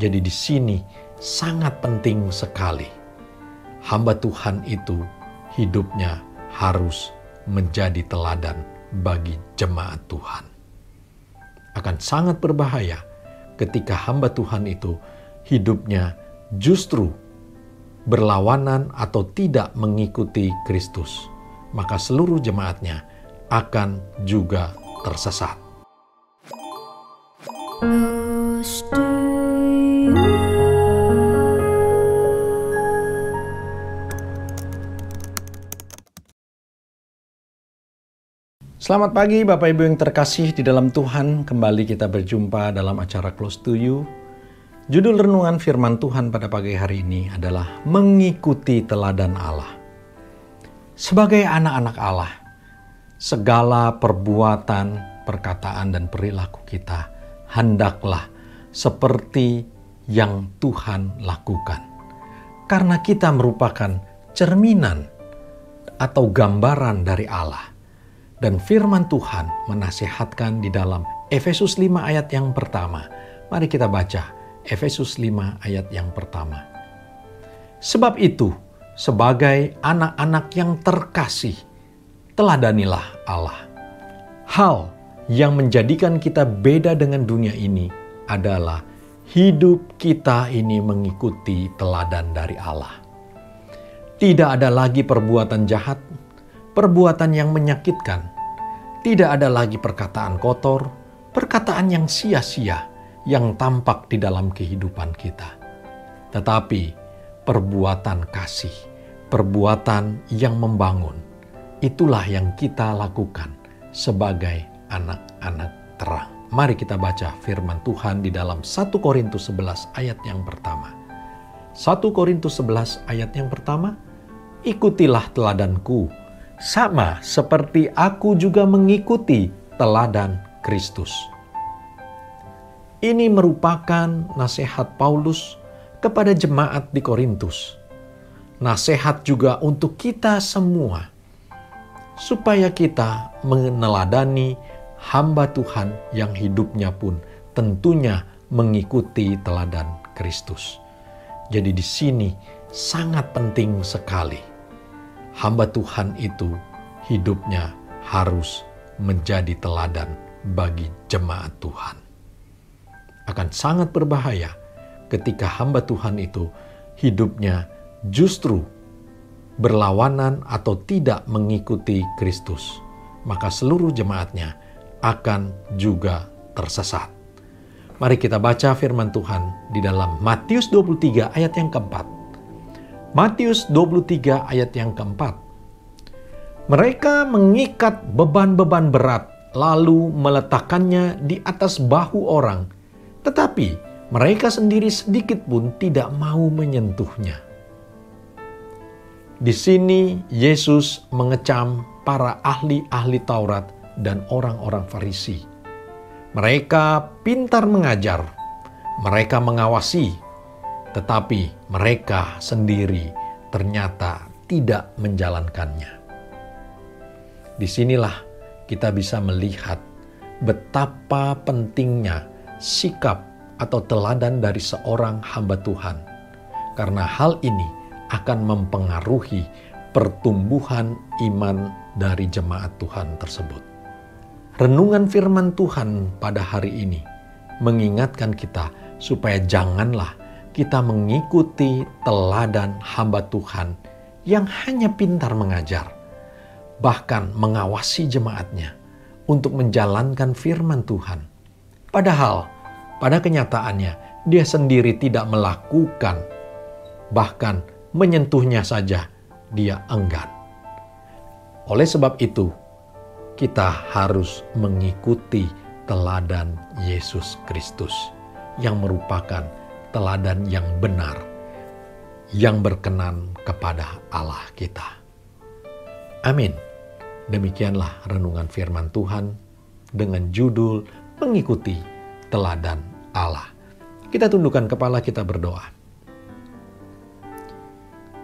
Jadi di sini sangat penting sekali. Hamba Tuhan itu hidupnya harus menjadi teladan bagi jemaat Tuhan. Akan sangat berbahaya ketika hamba Tuhan itu hidupnya justru berlawanan atau tidak mengikuti Kristus. Maka seluruh jemaatnya akan juga tersesat. Selamat pagi Bapak Ibu yang terkasih di dalam Tuhan. Kembali kita berjumpa dalam acara Close to You. Judul renungan firman Tuhan pada pagi hari ini adalah mengikuti teladan Allah. Sebagai anak-anak Allah, segala perbuatan, perkataan, dan perilaku kita hendaklah seperti yang Tuhan lakukan. Karena kita merupakan cerminan atau gambaran dari Allah. Dan firman Tuhan menasihatkan di dalam Efesus 5 ayat yang pertama. Mari kita baca Efesus 5 ayat yang pertama. Sebab itu, sebagai anak-anak yang terkasih, teladanilah Allah. Hal yang menjadikan kita beda dengan dunia ini adalah hidup kita ini mengikuti teladan dari Allah. Tidak ada lagi perbuatan jahat, perbuatan yang menyakitkan. Tidak ada lagi perkataan kotor, perkataan yang sia-sia yang tampak di dalam kehidupan kita. Tetapi perbuatan kasih, perbuatan yang membangun, itulah yang kita lakukan sebagai anak-anak terang. Mari kita baca firman Tuhan di dalam 1 Korintus 11 ayat yang pertama. 1 Korintus 11 ayat yang pertama, ikutilah teladanku, sama seperti aku juga mengikuti teladan Kristus. Ini merupakan nasihat Paulus kepada jemaat di Korintus. Nasihat juga untuk kita semua, supaya kita meneladani hamba Tuhan yang hidupnya pun tentunya mengikuti teladan Kristus. Jadi di sini sangat penting sekali. Hamba Tuhan itu hidupnya harus menjadi teladan bagi jemaat Tuhan. Akan sangat berbahaya ketika hamba Tuhan itu hidupnya justru berlawanan atau tidak mengikuti Kristus. Maka seluruh jemaatnya akan juga tersesat. Mari kita baca firman Tuhan di dalam Matius 23 ayat yang keempat. Matius 23 ayat yang keempat. Mereka mengikat beban-beban berat lalu meletakkannya di atas bahu orang, tetapi mereka sendiri sedikit pun tidak mau menyentuhnya. Di sini Yesus mengecam para ahli-ahli Taurat dan orang-orang Farisi. Mereka pintar mengajar, mereka mengawasi, tetapi mereka sendiri ternyata tidak menjalankannya. Disinilah kita bisa melihat betapa pentingnya sikap atau teladan dari seorang hamba Tuhan. Karena hal ini akan mempengaruhi pertumbuhan iman dari jemaat Tuhan tersebut. Renungan firman Tuhan pada hari ini mengingatkan kita supaya janganlah kita mengikuti teladan hamba Tuhan yang hanya pintar mengajar, bahkan mengawasi jemaatnya untuk menjalankan firman Tuhan. Padahal pada kenyataannya dia sendiri tidak melakukan, bahkan menyentuhnya saja dia enggan. Oleh sebab itu, kita harus mengikuti teladan Yesus Kristus yang merupakan teladan yang benar, yang berkenan kepada Allah kita. Amin. Demikianlah renungan firman Tuhan dengan judul mengikuti teladan Allah. Kita tundukkan kepala, kita berdoa.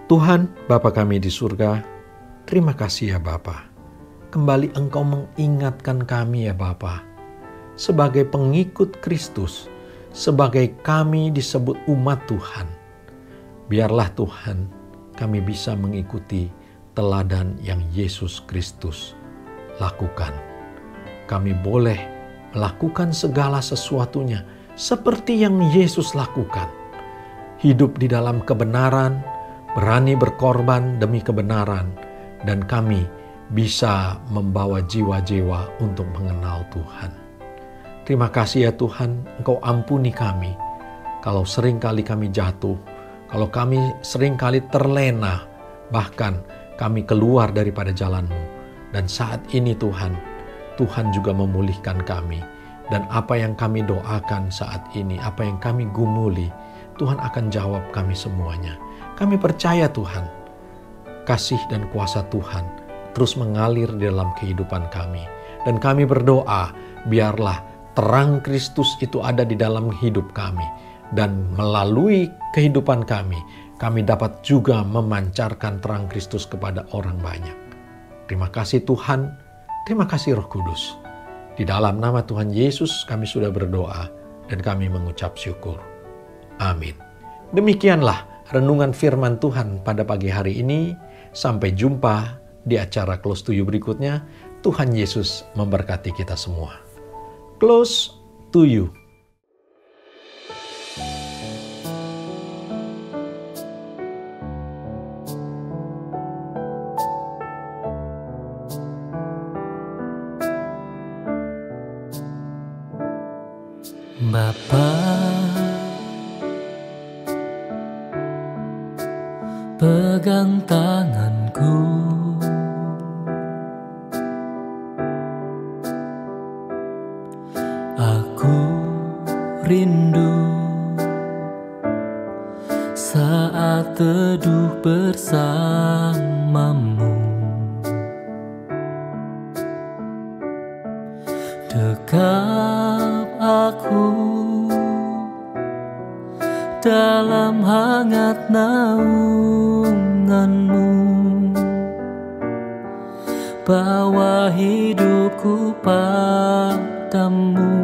Tuhan, Bapa kami di surga, terima kasih ya Bapa. Kembali Engkau mengingatkan kami ya Bapa, sebagai pengikut Kristus, sebagai kami disebut umat Tuhan, biarlah Tuhan kami bisa mengikuti teladan yang Yesus Kristus lakukan. Kami boleh melakukan segala sesuatunya seperti yang Yesus lakukan. Hidup di dalam kebenaran, berani berkorban demi kebenaran, dan kami bisa membawa jiwa-jiwa untuk mengenal Tuhan. Terima kasih ya Tuhan, Engkau ampuni kami kalau seringkali kami jatuh, kalau kami seringkali terlena, bahkan kami keluar daripada jalan-Mu. Dan saat ini Tuhan juga memulihkan kami. Dan apa yang kami doakan saat ini, apa yang kami gumuli, Tuhan akan jawab kami semuanya. Kami percaya Tuhan, kasih dan kuasa Tuhan terus mengalir di dalam kehidupan kami. Dan kami berdoa, biarlah terang Kristus itu ada di dalam hidup kami. Dan melalui kehidupan kami dapat juga memancarkan terang Kristus kepada orang banyak. Terima kasih Tuhan, terima kasih Roh Kudus. Di dalam nama Tuhan Yesus kami sudah berdoa dan kami mengucap syukur. Amin. Demikianlah renungan firman Tuhan pada pagi hari ini. Sampai jumpa di acara Close to You berikutnya. Tuhan Yesus memberkati kita semua. Close to You. Bapa, pegang tanganku, aku rindu saat teduh bersamamu. Dekap aku dalam hangat naunganmu, bawa hidupku padamu,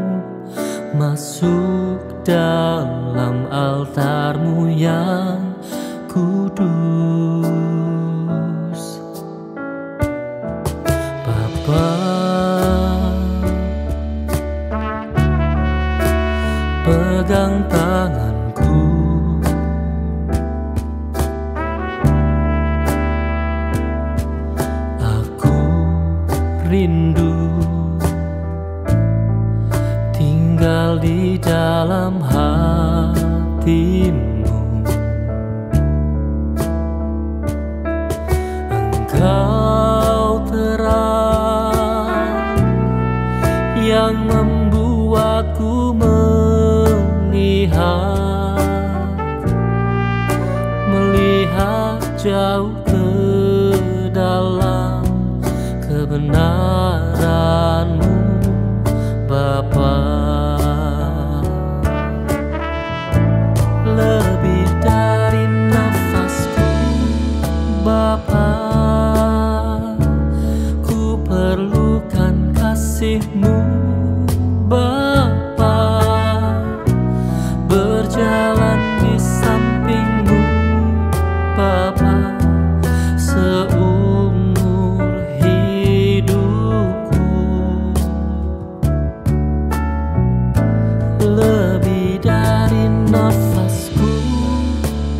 masuk dalam altarmu yang kudus. Bapa, pegang tanganku, aku rindu tinggal di dalam hatimu. Engkau terang yang membuatku melihat jauh ke dalam kebenaran-Mu, Bapa. Lebih dari nafasku, Bapa, ku perlukan kasih-Mu, Bapa. Berjalan di samping-Mu, Bapa, seumur hidupku. Lebih dari nafasku,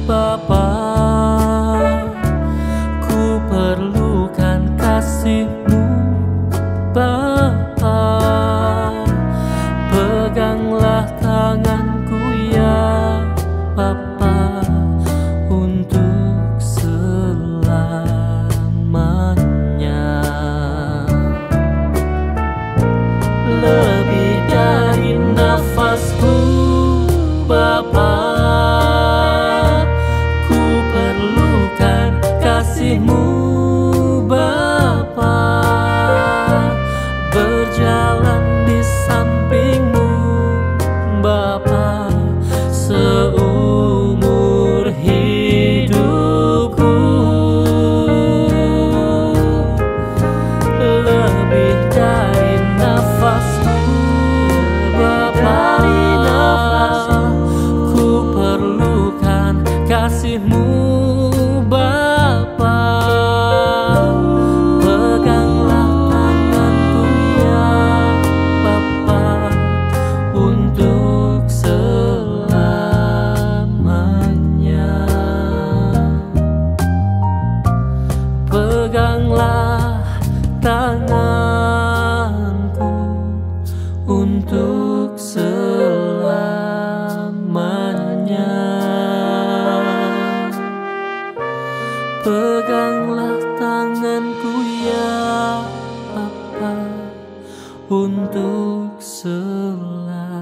Bapa, ku perlukan kasih-Mu, Bapa. Peganglah tanganku ya Bapa, untuk selamanya. Lebih dari nafasku, Bapa, ku perlukan kasih-Mu, Bapa. Berjalan di samping-Mu, Bapa, seumur hidupku. Lebih dari nafasku, Bapa, perlukan kasih-Mu Bapa. Peganglah tanganku ya Bapa untuk selamanya. Peganglah tanganku untuk selamanya. Peganglah tanganku ya Bapa untuk selamanya.